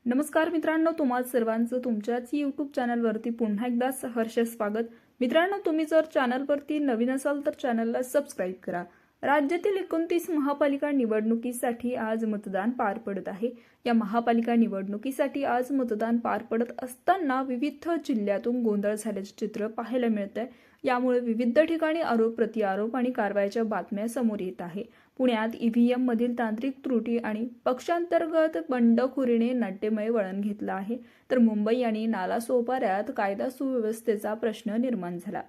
नमस्कार मित्रांनो, तुम्हा सर्वांचं तुमच्याच YouTube चॅनलवरती पुन्हा एकदा सहर्ष स्वागत। मित्रांनो, तुम्ही जर चॅनलवरती नवीन असाल तर चॅनलला सबस्क्राइब करा। राज्यातील 29 महापालिका निवडणुकीसाठी आज मतदान पार पडत आहे। या महापालिका निवडणुकीसाठी आज मतदान पार पडत असताना विविध जिल्ह्यातून गोंधळ झाल्याचे चित्र पाहायला मिळते। यामुळे विविध ठिकाणी आरोप प्रत्यारोप आणि कारवाईच्या बातम्या समोर येत आहे। पुण्यात ईव्हीएम मधील तांत्रिक त्रुटी आणि पक्षांतर्गत बंडखोरीने नाट्यमय वळण घेतलं आहे, तर मुंबई आणि नालासोपाऱ्यात कायदा सुव्यवस्थेचा प्रश्न निर्माण झाला।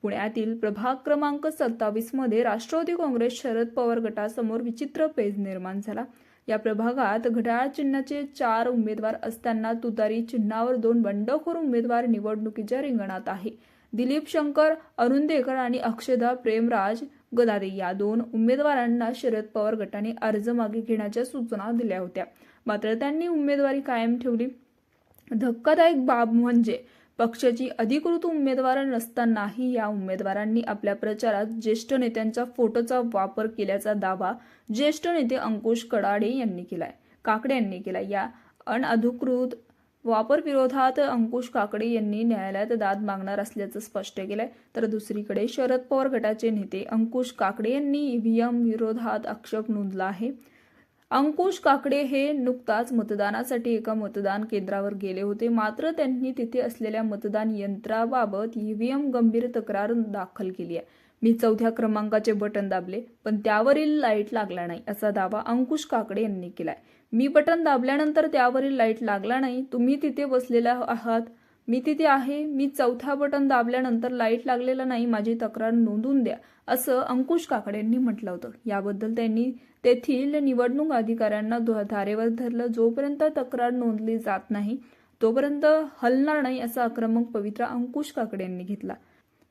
पुण्यातील प्रभाग क्रमांक 27 मध्ये राष्ट्रवादी काँग्रेस शरद पवार गटासमोर विचित्र पेच निर्माण झाला। या प्रभागात घड्याळ चिन्हाचे 4 उमेदवार असताना तुतारी चिन्हावर 2 बंडखोर उमेदवार निवडणुकीच्या रिंगणात आहे। दिलीप शंकर अरुंदेकर आणि अक्षदा प्रेमराज गदादे या 2 उमेदवारांना शरद पवार गटाने अर्ज मागे घेण्याच्या सूचना दिल्या होत्या, मात्र त्यांनी उमेदवारी कायम ठेवली। धक्कादायक बाब म्हणजे पक्षाची अधिकृत उमेदवार नसतानाही या उमेदवारांनी आपल्या प्रचारात ज्येष्ठ नेत्यांच्या फोटोचा वापर केल्याचा दावा ज्येष्ठ नेते अंकुश काकडे यांनी केला। या अनधिकृत वापर विरोधात अंकुश काकडे यांनी न्यायालयात दाद मागणार असल्याचं स्पष्ट केलंय, तर दुसरीकडे शरद पवार गटाचे नेते अंकुश काकडे यांनी ईव्हीएम विरोधात आक्षेप नोंदवला आहे। अंकुश काकडे हे नुकताच मतदानासाठी एका मतदान केंद्रावर गेले होते, मात्र त्यांनी तिथे असलेल्या मतदान यंत्राबाबत ईव्हीएम गंभीर तक्रार दाखल केली आहे। मी 4थ्या क्रमांकाचे बटन दाबले पण त्यावरील लाईट लागला नाही, असा दावा अंकुश काकडे यांनी केलाय। मी बटन दाबल्यानंतर त्यावरील लाईट लागला नाही, तुम्ही तिथे बसलेला आहात, मी तिथे आहे, मी 4था बटन दाबल्यानंतर लाईट लागलेला नाही, माझी तक्रार नोंदवून द्या, असं अंकुश काकडे यांनी म्हटलं होतं। याबद्दल त्यांनी तेथील निवडणूक अधिकाऱ्यांना धारेवर धरलं। जोपर्यंत तक्रार नोंदली जात नाही तोपर्यंत हलणार नाही, असा आक्रमक पवित्रा अंकुश काकडे यांनी घेतला।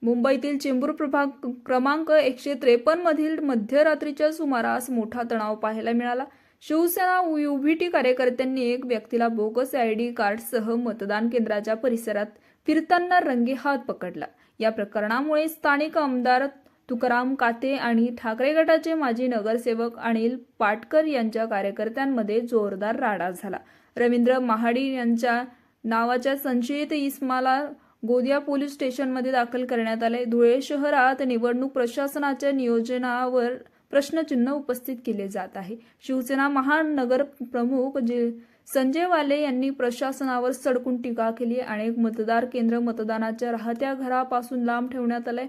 मुंबईतील चेंबूर प्रभाग क्रमांक 153 मधील मध्यरात्रीच्या सुमारास मोठा तणाव पाहायला मिळाला। शिवसेना UVT कार्यकर्त्यांनी एक व्यक्तीला बोगस ID कार्डसह मतदान केंद्राच्या परिसरात फिरताना रंगेहात पकडला। या प्रकरणामुळे स्थानिक आमदार तुकाराम काते आणि ठाकरे गटाचे माजी नगरसेवक अनिल पाटकर यांच्या कार्यकर्त्यांमध्ये जोरदार राडा झाला। रवींद्र महाडी यांच्या नावाच्या संशयित इसमाला गोदिया पोलीस स्टेशनमध्ये दाखल करण्यात आले। धुळे शहरात निवडणूक प्रशासनाच्या नियोजनावर प्रश्नचिन्ह उपस्थित केले जात आहे। शिवसेना महानगर प्रमुख संजय वाले यांनी प्रशासनावर सडकून टीका केली। अनेक मतदार केंद्र मतदानाच्या राहत्या घरापासून लांब ठेवण्यात आले।